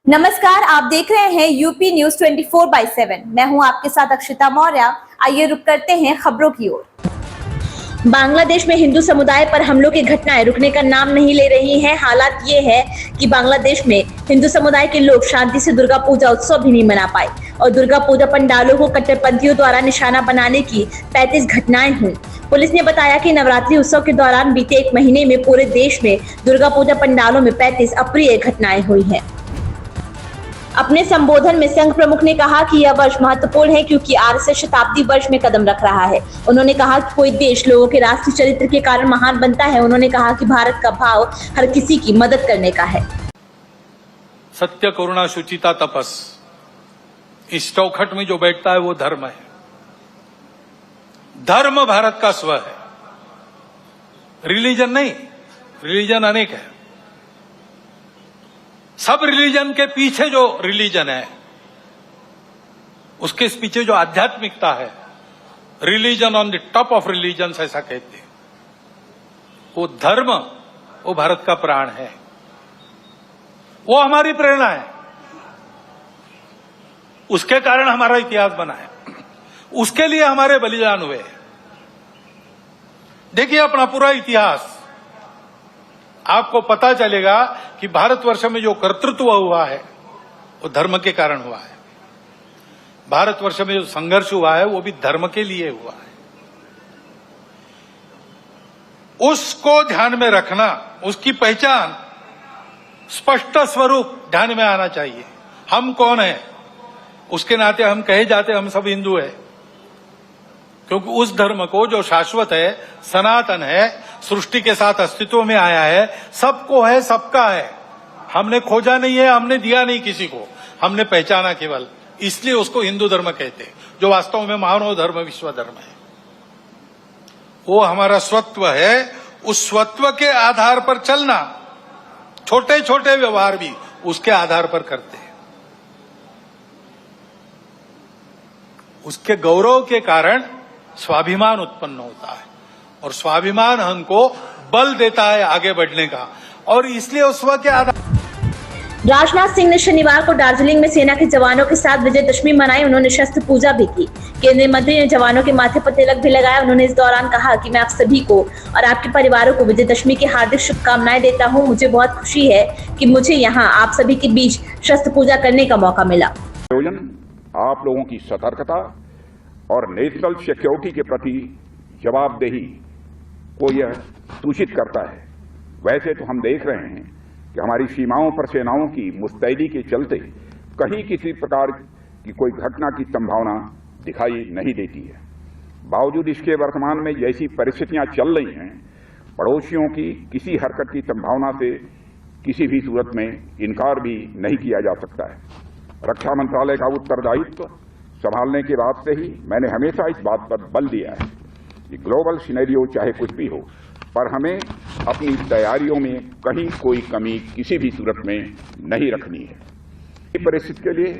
नमस्कार, आप देख रहे हैं यूपी न्यूज 24/7। मैं हूं आपके साथ अक्षिता मौर्य। आइए रुक करते हैं खबरों की ओर। बांग्लादेश में हिंदू समुदाय पर हमलों की घटनाएं रुकने का नाम नहीं ले रही हैं। हालात ये है कि बांग्लादेश में हिंदू समुदाय के लोग शांति से दुर्गा पूजा उत्सव भी नहीं मना पाए और दुर्गा पूजा पंडालों को कट्टरपंथियों द्वारा निशाना बनाने की 35 घटनाएं हुई। पुलिस ने बताया कि नवरात्रि उत्सव के दौरान बीते एक महीने में पूरे देश में दुर्गा पूजा पंडालों में 35 अप्रिय घटनाएं हुई हैं। अपने संबोधन में संघ प्रमुख ने कहा कि यह वर्ष महत्वपूर्ण है क्योंकि आरएसएस शताब्दी वर्ष में कदम रख रहा है। उन्होंने कहा कि कोई देश लोगों के राष्ट्रीय चरित्र के कारण महान बनता है। उन्होंने कहा कि भारत का भाव हर किसी की मदद करने का है। सत्य, करुणा, शुचिता, तपस, इस चौखट में जो बैठता है वो धर्म है। धर्म भारत का स्व है, रिलीजन नहीं। रिलीजन अनेक है। सब रिलीजन के पीछे जो रिलीजन है, उसके पीछे जो आध्यात्मिकता है, religion on the top of religion ऐसा कहते हैं, वो धर्म, वो भारत का प्राण है, वो हमारी प्रेरणा है। उसके कारण हमारा इतिहास बना है, उसके लिए हमारे बलिदान हुए। देखिए अपना पूरा इतिहास, आपको पता चलेगा कि भारतवर्ष में जो कर्तृत्व हुआ है वो धर्म के कारण हुआ है। भारतवर्ष में जो संघर्ष हुआ है वो भी धर्म के लिए हुआ है। उसको ध्यान में रखना, उसकी पहचान, स्पष्ट स्वरूप ध्यान में आना चाहिए। हम कौन हैं, उसके नाते हम कहे जाते हम सब हिंदू हैं, क्योंकि उस धर्म को जो शाश्वत है, सनातन है, सृष्टि के साथ अस्तित्व में आया है, सबको है, सबका है। हमने खोजा नहीं है, हमने दिया नहीं किसी को, हमने पहचाना केवल, इसलिए उसको हिंदू धर्म कहते हैं, जो वास्तव में मानव धर्म, विश्व धर्म है। वो हमारा स्वत्व है। उस स्वत्व के आधार पर चलना, छोटे छोटे व्यवहार भी उसके आधार पर करते हैं। उसके गौरव के कारण स्वाभिमान उत्पन्न होता है और स्वाभिमान हमको बल देता है आगे बढ़ने का, और इसलिए उस के आधार। राजनाथ सिंह ने शनिवार को दार्जिलिंग में सेना के जवानों के साथ विजयदशमी मनाई। उन्होंने शस्त्र पूजा भी की। केंद्रीय मंत्री ने जवानों के माथे पर तिलक भी लगाया। उन्होंने इस दौरान कहा कि मैं आप सभी को और आपके परिवारों को विजयदशमी की हार्दिक शुभकामनाएं देता हूं। मुझे बहुत खुशी है कि मुझे यहां आप सभी के बीच शस्त्र पूजा करने का मौका मिला। आयोजन आप लोगों की सतर्कता और नेशनल सिक्योरिटी के प्रति जवाबदेही को यह सूचित करता है। वैसे तो हम देख रहे हैं कि हमारी सीमाओं पर सेनाओं की मुस्तैदी के चलते कहीं किसी प्रकार की कोई घटना की संभावना दिखाई नहीं देती है। बावजूद इसके वर्तमान में जैसी परिस्थितियां चल रही हैं, पड़ोसियों की किसी हरकत की संभावना से किसी भी सूरत में इनकार भी नहीं किया जा सकता है। रक्षा मंत्रालय का उत्तरदायित्व संभालने के बाद से ही मैंने हमेशा इस बात पर बल दिया है कि ग्लोबल सिनेरियो चाहे कुछ भी हो, पर हमें अपनी तैयारियों में कहीं कोई कमी किसी भी सूरत में नहीं रखनी है। इस परिस्थिति के लिए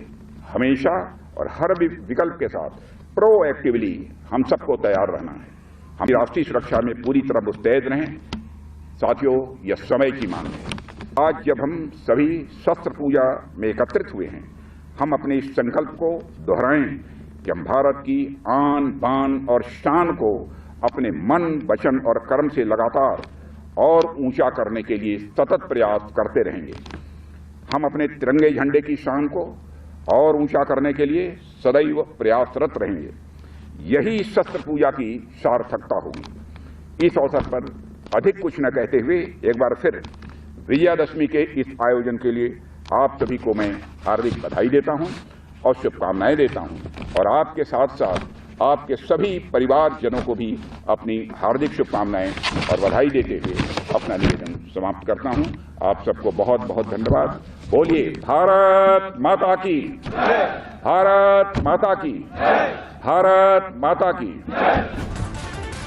हमेशा और हर विकल्प के साथ प्रोएक्टिवली हम सबको तैयार रहना है। हम राष्ट्रीय सुरक्षा में पूरी तरह मुस्तैद रहें। साथियों, यह समय की मांग है। आज जब हम सभी शस्त्र पूजा में एकत्रित हुए हैं, हम अपने इस संकल्प को दोहराएं कि हम भारत की आन बान और शान को अपने मन, वचन और कर्म से लगातार और ऊंचा करने के लिए सतत प्रयास करते रहेंगे। हम अपने तिरंगे झंडे की शान को और ऊंचा करने के लिए सदैव प्रयासरत रहेंगे। यही शस्त्र पूजा की सार्थकता होगी। इस अवसर पर अधिक कुछ न कहते हुए एक बार फिर विजयादशमी के इस आयोजन के लिए आप सभी को मैं हार्दिक बधाई देता हूं और शुभकामनाएं देता हूं, और आपके साथ साथ आपके सभी परिवारजनों को भी अपनी हार्दिक शुभकामनाएं और बधाई देते हुए अपना निवेदन समाप्त करता हूं। आप सबको बहुत बहुत धन्यवाद। बोलिए भारत माता की, भारत माता की, भारत माता की।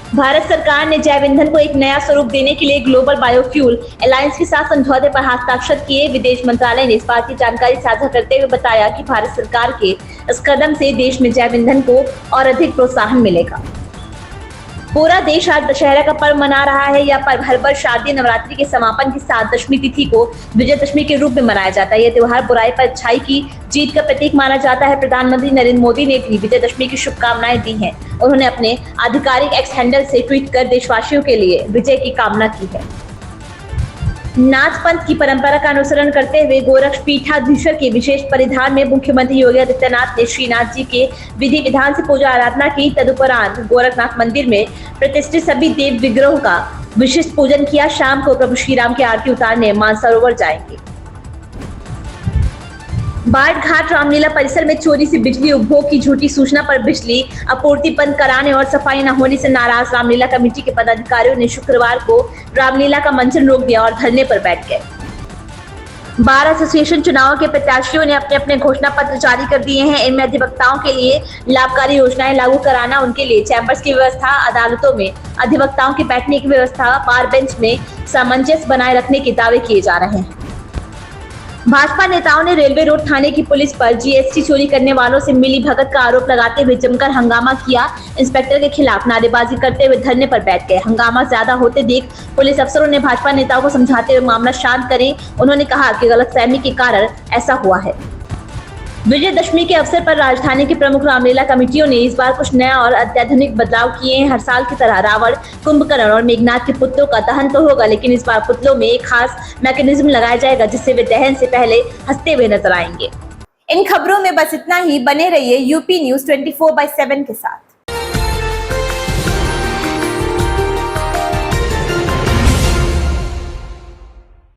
भारत सरकार ने जैव ईंधन को एक नया स्वरूप देने के लिए ग्लोबल बायोफ्यूल अलायंस के साथ समझौते पर हस्ताक्षर किए। विदेश मंत्रालय ने इस बात की जानकारी साझा करते हुए बताया कि भारत सरकार के इस कदम से देश में जैव ईंधन को और अधिक प्रोत्साहन मिलेगा। पूरा देश आज दशहरा का पर्व मना रहा है। यह पर्व हर वर्ष शारदीय नवरात्रि के समापन की साथ दशमी तिथि को विजयदशमी के रूप में मनाया जाता है। यह त्योहार बुराई पर अच्छाई की जीत का प्रतीक माना जाता है। प्रधानमंत्री नरेंद्र मोदी ने भी विजयदशमी की शुभकामनाएं दी हैं। उन्होंने अपने आधिकारिक एक्स हैंडल से ट्वीट कर देशवासियों के लिए विजय की कामना की है। नाथ पंथ की परंपरा का अनुसरण करते हुए गोरक्ष पीठाधीश्वर के विशेष परिधान में मुख्यमंत्री योगी आदित्यनाथ ने श्रीनाथ जी के विधि विधान से पूजा आराधना की। तदुपरांत गोरखनाथ मंदिर में प्रतिष्ठित सभी देव विग्रहों का विशिष्ट पूजन किया। शाम को प्रभु श्री राम की आरती उतारने मानसरोवर जाएंगे। बाट घाट रामलीला परिसर में चोरी से बिजली उपभोग की झूठी सूचना पर बिजली आपूर्ति बंद कराने और सफाई न होने से नाराज रामलीला कमेटी के पदाधिकारियों ने शुक्रवार को रामलीला का मंचन रोक दिया और धरने पर बैठ गए। बार एसोसिएशन चुनाव के प्रत्याशियों ने अपने अपने घोषणा पत्र जारी कर दिए हैं। इनमें अधिवक्ताओं के लिए लाभकारी योजनाएं लागू कराना, उनके लिए चैंबर्स की व्यवस्था, अदालतों में अधिवक्ताओं के बैठने की व्यवस्था, बार बेंच में सामंजस्य बनाए रखने के दावे किए जा रहे हैं। भाजपा नेताओं ने रेलवे रोड थाने की पुलिस पर जीएसटी चोरी करने वालों से मिली भगत का आरोप लगाते हुए जमकर हंगामा किया। इंस्पेक्टर के खिलाफ नारेबाजी करते हुए धरने पर बैठ गए। हंगामा ज्यादा होते देख पुलिस अफसरों ने भाजपा नेताओं को समझाते हुए मामला शांत करें। उन्होंने कहा कि गलतफहमी के कारण ऐसा हुआ है। विजयदशमी के अवसर पर राजधानी के प्रमुख रामलीला कमेटियों ने इस बार कुछ नया और अत्याधुनिक बदलाव किए हैं। हर साल की तरह रावण, कुंभकर्ण और मेघनाथ के पुतलों का दहन तो होगा, लेकिन इस बार पुतलों में एक खास मैकेनिज्म लगाया जाएगा जिससे वे दहन से पहले हंसते हुए नजर आएंगे। इन खबरों में बस इतना ही। बने रहिए यूपी न्यूज़ 24/7 के साथ।